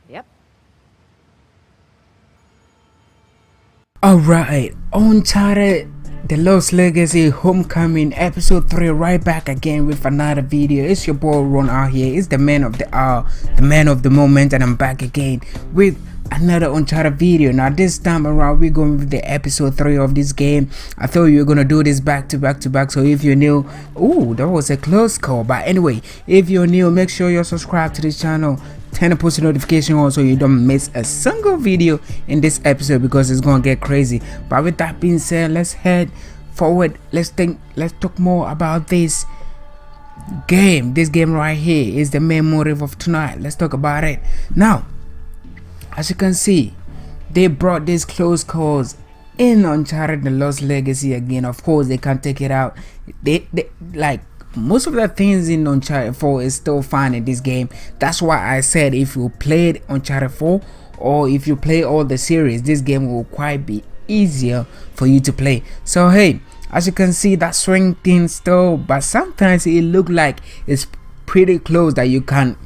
Yep. Alright, Uncharted The Lost Legacy Homecoming episode 3 right back again with another video. It's your boy Ron out here. It's the man of the hour, the man of the moment, and I'm back again with another Uncharted video. Now this time around we're going with the episode 3 of this game. I thought you were gonna do this back to back, so if you're new, ooh, that was a close call. But anyway, if you're new, make sure you're subscribed to this channel, turn the post notification on so you don't miss a single video in this episode because it's gonna get crazy. But with that being said, let's head forward. Let's talk more about this game. This game right here is the main motive of tonight. Let's talk about it now. As you can see, they brought this close calls in Uncharted The Lost Legacy again. Of course they can't take it out. They like most of the things in Uncharted 4 is still fine in this game. That's why I said if you played Uncharted 4 or if you play all the series, this game will quite be easier for you to play. So hey, as you can see, that swing thing still, but sometimes it look like it's pretty close that you can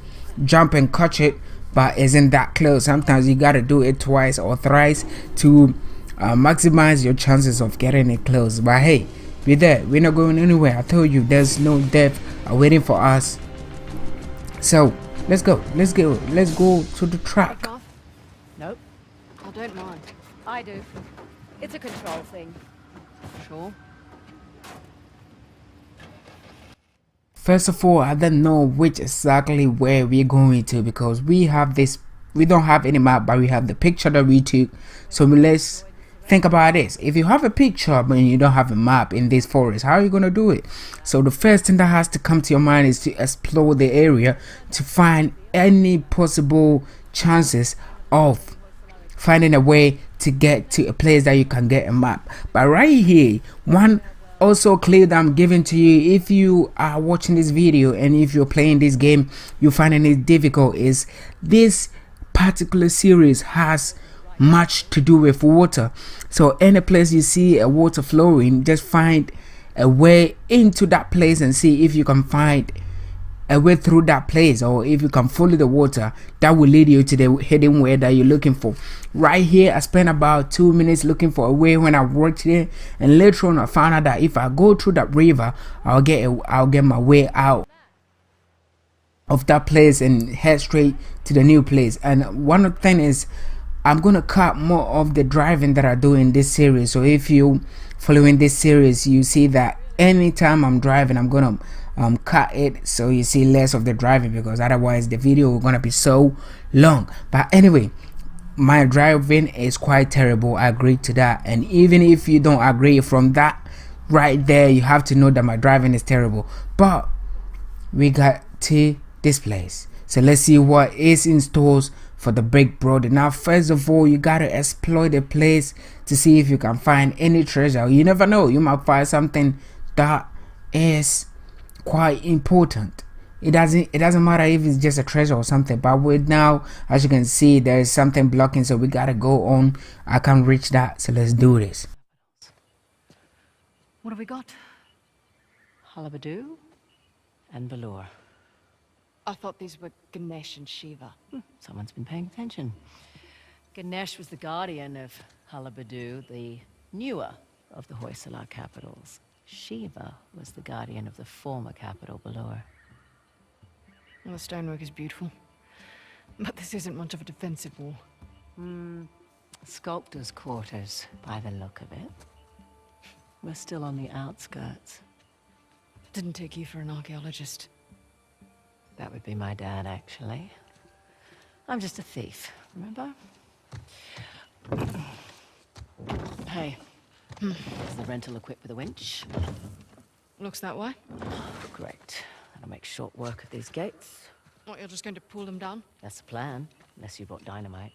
jump and catch it, but isn't that close. Sometimes you gotta do it twice or thrice to maximize your chances of getting it close. But hey, we're there, we're not going anywhere. I told you there's no death waiting for us. So let's go to the track. Nope. I don't mind. I do. It's a control thing. Sure. First of all, I don't know which exactly where we're going to because we don't have any map, but we have the picture that we took. So let's think about this. If you have a picture but you don't have a map in this forest, how are you gonna do it? So the first thing that has to come to your mind is to explore the area to find any possible chances of finding a way to get to a place that you can get a map. But right here, one also clue that I'm giving to you, if you are watching this video and if you're playing this game you're finding it difficult, is this particular series has much to do with water. So any place you see a water flowing, just find a way into that place and see if you can find a way through that place, or if you can follow the water that will lead you to the hidden way that you're looking for. Right here I spent about 2 minutes looking for a way when I worked there, and later on I found out that if I go through that river I'll get my way out of that place and head straight to the new place. And one of the thing is I'm gonna cut more of the driving that I do in this series. So if you following this series, you see that anytime I'm driving I'm gonna cut it so you see less of the driving, because otherwise the video is gonna be so long. But anyway, my driving is quite terrible, I agree to that. And even if you don't agree, from that right there you have to know that my driving is terrible. But we got to this place, so let's see what is in stores for the big brother. Now first of all, you gotta explore the place to see if you can find any treasure. You never know, you might find something that is quite important. It doesn't matter if it's just a treasure or something, but with now, as you can see, there is something blocking, so we gotta go on. I can't reach that, so let's do this. What have we got? Halabadu and Valor. I thought these were Ganesh and Shiva. Someone's been paying attention. Ganesh was the guardian of Halabadu, the newer of the Hoysala capitals. Shiva was the guardian of the former capital, Valor. Well, the stonework is beautiful, but this isn't much of a defensive wall. Sculptor's quarters, by the look of it. We're still on the outskirts. Didn't take you for an archaeologist. That would be my dad, actually. I'm just a thief, remember? Hey, is the rental equipped with a winch? Looks that way. Great. That'll make short work of these gates. What, you're just going to pull them down? That's the plan, unless you brought dynamite.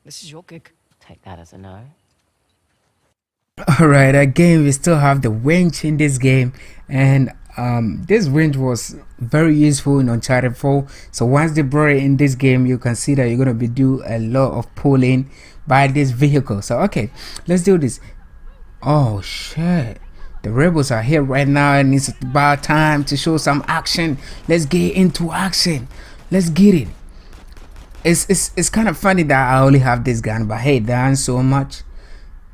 This is your gig. Take that as a no. Alright, again we still have the winch in this game, and this winch was very useful in Uncharted 4. So once they brought it in this game, you can see that you're gonna be do a lot of pulling by this vehicle. So okay, let's do this. Oh shit, the rebels are here right now and it's about time to show some action. Let's get into action. Let's get it. it's kind of funny that I only have this gun, but hey, there aren't so much.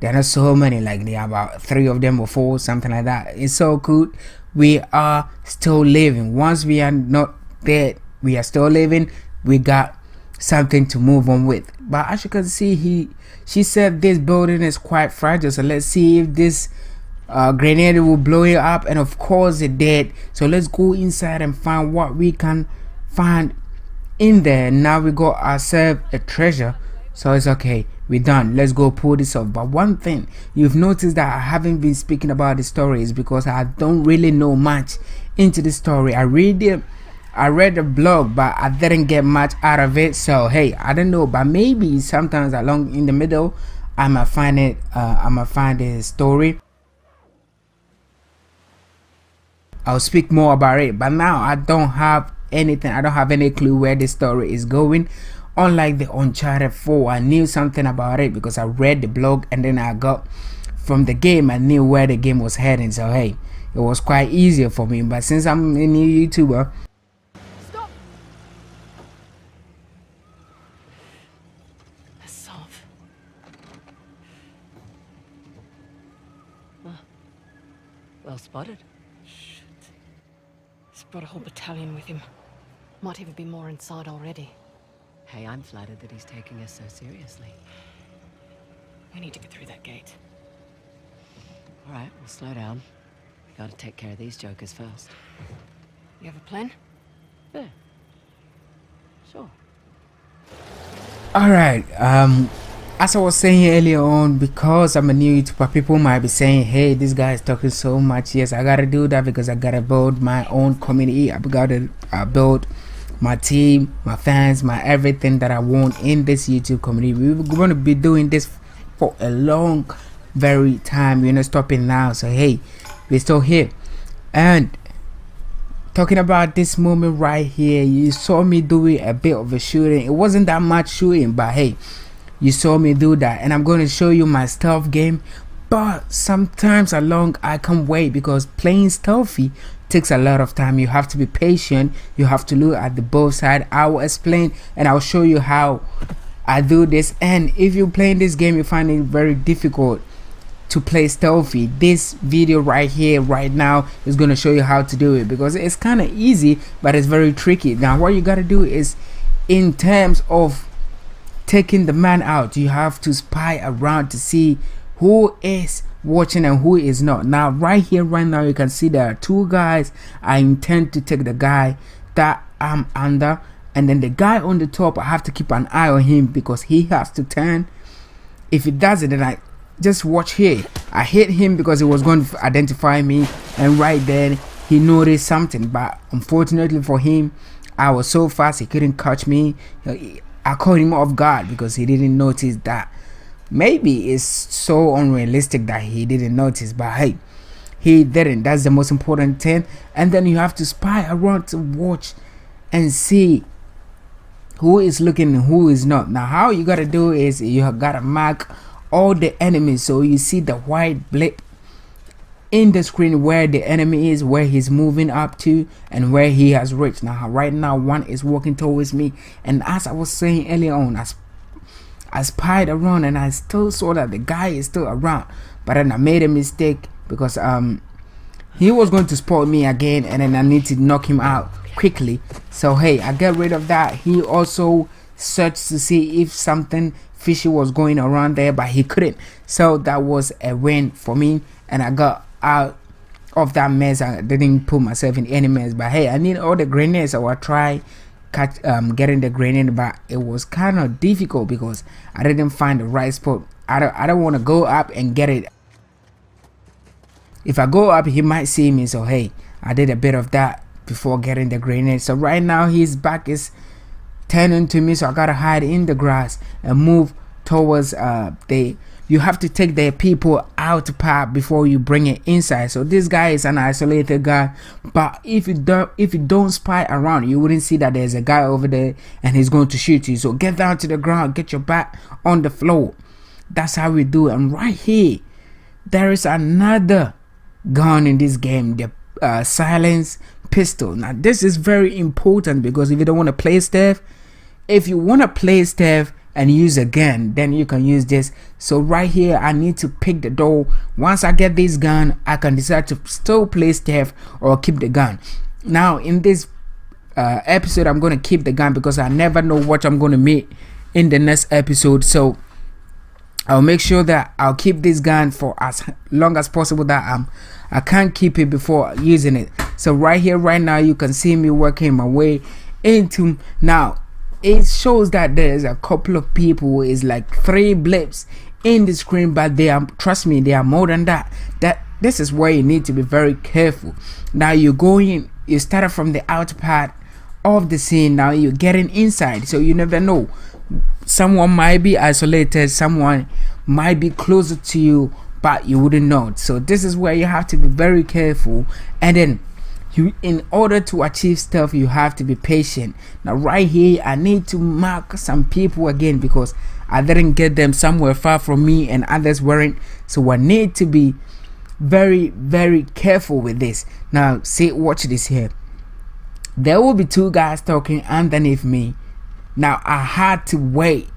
There are so many, like there are about 3 of them or 4, something like that. It's so cool. We are still living. Once we are not dead, we are still living. We got something to move on with. But as you can see, she said this building is quite fragile. So let's see if this grenade will blow it up, and of course it did. So let's go inside and find what we can find in there. Now we got ourselves a treasure, so it's okay, we're done. Let's go pull this off. But one thing you've noticed that I haven't been speaking about the story is because I don't really know much into the story. I read the blog, but I didn't get much out of it. So hey, I don't know, but maybe sometimes along in the middle I might find it. I might find the story. I'll speak more about it, but now I don't have anything. I don't have any clue where the story is going. Unlike the Uncharted 4, I knew something about it because I read the blog, and then I got from the game, I knew where the game was heading. So hey, it was quite easier for me. But since I'm a new YouTuber, Stop. A solve. Well spotted. He's brought a whole battalion with him. Might even be more inside already. Hey, I'm flattered that he's taking us so seriously. We need to get through that gate. All right, we'll slow down. We gotta take care of these jokers first. You have a plan? Yeah. Sure. alright, as I was saying earlier on, because I'm a new YouTuber, people might be saying, hey, this guy is talking so much. Yes, I gotta do that because I gotta build my own community. I gotta build my team, my fans, my everything that I want in this YouTube community. We're going to be doing this for a long very time. We're not stopping now. So hey, we're still here. And talking about this moment right here, you saw me doing a bit of a shooting. It wasn't that much shooting, but hey, you saw me do that. And I'm going to show you my stealth game. But sometimes along I can't wait, because playing stealthy takes a lot of time. You have to be patient. You have to look at the both side. I will explain and I'll show you how I do this. And if you're playing this game, you find it very difficult to play stealthy, this video right here right now is going to show you how to do it, because it's kind of easy but it's very tricky. Now what you got to do is, in terms of taking the man out, you have to spy around to see who is watching and who is not. Now right here right now you can see there are 2 guys. I intend to take the guy that I'm under, and then the guy on the top, I have to keep an eye on him because he has to turn. If he doesn't, then I just watch here. I hit him because he was going to identify me, and right then he noticed something, but unfortunately for him, I was so fast he couldn't catch me. I caught him off guard because he didn't notice that. Maybe it's so unrealistic that he didn't notice, but hey, he didn't. That's the most important thing. And then you have to spy around to watch and see who is looking and who is not. Now how you gotta do is, you gotta mark all the enemies, so you see the white blip in the screen where the enemy is, where he's moving up to, and where he has reached. Now right now one is walking towards me, and as I was saying earlier on, I spied around and I still saw that the guy is still around, but then I made a mistake because he was going to spot me again, and then I need to knock him out quickly. So hey, I get rid of that. He also searched to see if something fishy was going around there, but he couldn't. So that was a win for me, and I got out of that mess. I didn't put myself in any mess, but hey, I need all the grenades. So I try getting the grenade, but it was kind of difficult because I didn't find the right spot. I don't want to go up and get it. If I go up, he might see me. So hey, I did a bit of that before getting the grenade. So right now his back is turning to me, so I gotta hide in the grass and move towards you have to take the people out part before you bring it inside. So this guy is an isolated guy, but if you don't spy around, you wouldn't see that there's a guy over there and he's going to shoot you. So get down to the ground, get your back on the floor. That's how we do it. And right here there is another gun in this game, the silence pistol. Now this is very important, because if you don't want to play stealth, If you want to play stealth and use a gun, then you can use this. So right here I need to pick the door. Once I get this gun, I can decide to still play stealth or keep the gun. Now in this episode I'm going to keep the gun because I never know what I'm going to meet in the next episode. So I'll make sure that I'll keep this gun for as long as possible, that I can't keep it before using it. So right here right now you can see me working my way into. Now it shows that there's a couple of people, is like 3 blips in the screen, but they are, trust me, they are more than that. This is where you need to be very careful. Now you go in, you started from the outer part of the scene, now you're getting inside, so you never know. Someone might be isolated, someone might be closer to you, but you wouldn't know. So this is where you have to be very careful. And then in order to achieve stuff, you have to be patient. Now right here I need to mark some people again because I didn't get them, somewhere far from me and others weren't. So I need to be very, very careful with this. Now see, watch this here. There will be 2 guys talking underneath me. Now I had to wait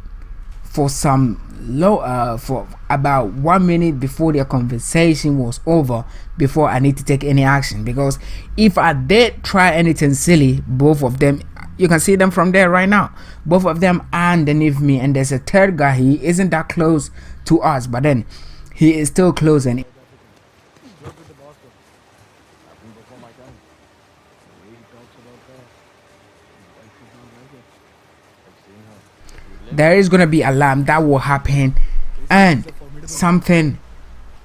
for for about 1 minute before their conversation was over before I need to take any action, because if I did try anything silly, both of them, you can see them from there right now, both of them are underneath me, and there's a 3rd guy. He isn't that close to us, but then he is still close. And there is gonna be alarm that will happen and something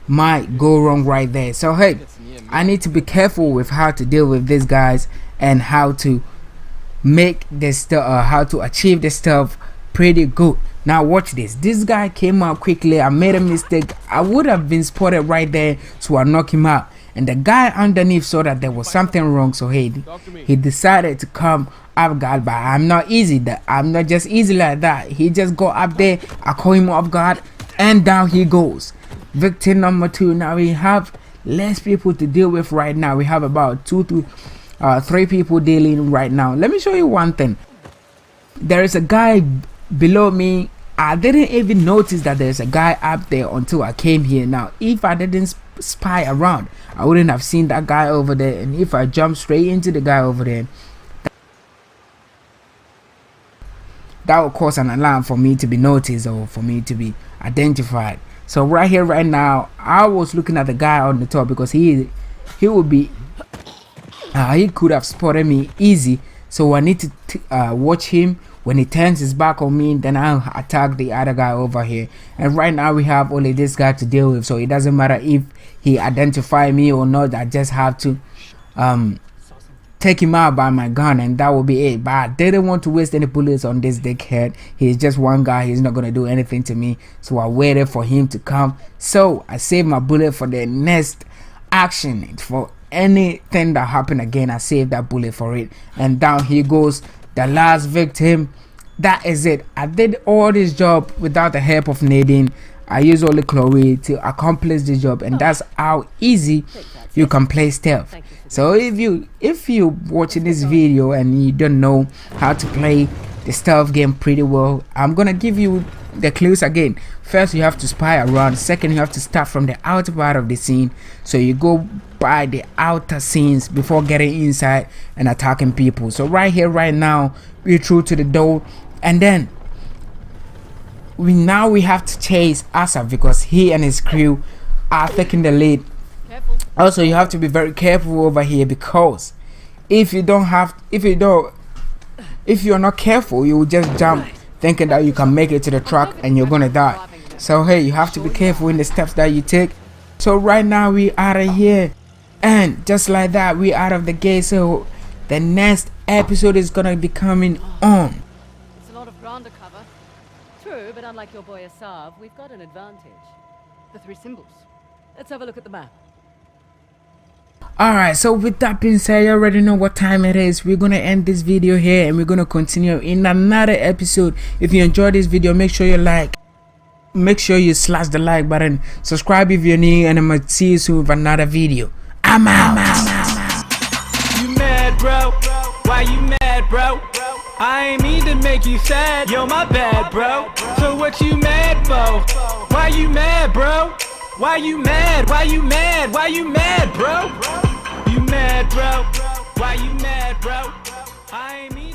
might go wrong right there. So hey, I need to be careful with how to deal with these guys and how to make this stuff, how to achieve this stuff pretty good. Now watch this. This guy came out quickly. I made a mistake. I would have been spotted right there, so I knocked him out. And the guy underneath saw that there was something wrong, so he decided to come off guard. But I'm not just easy like that. He just got up there, I call him off guard, and down he goes. Victim number 2. Now we have less people to deal with right now. We have about 2 to 3 people dealing right now. Let me show you one thing. There is a guy below me. I didn't even notice that there's a guy up there until I came here. Now if I didn't spy around, I wouldn't have seen that guy over there, and if I jump straight into the guy over there, that will cause an alarm for me to be noticed or for me to be identified. So right here right now I was looking at the guy on the top because he would be he could have spotted me easy. So I need to watch him. When he turns his back on me, then I'll attack the other guy over here. And right now we have only this guy to deal with, so it doesn't matter if he identifies me or not. I just have to take him out by my gun, and that will be it. But I didn't want to waste any bullets on this dickhead. He's just one guy. He's not gonna do anything to me, so I waited for him to come. So I saved my bullet for the next action. For anything that happened again, I saved that bullet for it. And down he goes, the last victim. That is it. I did all this job without the help of Nadine. I used only Chloe to accomplish the job, and that's how easy you can play stealth. So if you watching this video and you don't know how to play the stealth game pretty well, I'm gonna give you the clues again. First, you have to spy around. Second, you have to start from the outer part of the scene, so you go by the outer scenes before getting inside and attacking people. So right here right now we're through to the door, and then we have to chase Asaf because he and his crew are taking the lead. Also, you have to be very careful over here, because if you're not careful, you will just jump thinking that you can make it to the truck and you're gonna die. So hey, you have to be careful in the steps that you take. So right now we out of here, and just like that we out of the gate. So the next episode is gonna be coming on. It's a lot of ground to cover. True, but unlike your boy Asaf, we've got an advantage. The 3 symbols. Let's have a look at the map. Alright, so with that being said, you already know what time it is. We're gonna end this video here and we're gonna continue in another episode. If you enjoyed this video, make sure you like, make sure you slash the like button, subscribe if you're new, and I'm gonna see you soon with another video. I'm out. You mad, bro? Why you mad, bro? I ain't mean to make you sad, yo, my bad, bro. So what you mad for? Why you mad, bro? Why you mad? Why you mad? Why you mad, bro? You mad, bro? Why you mad, bro? I ain't mean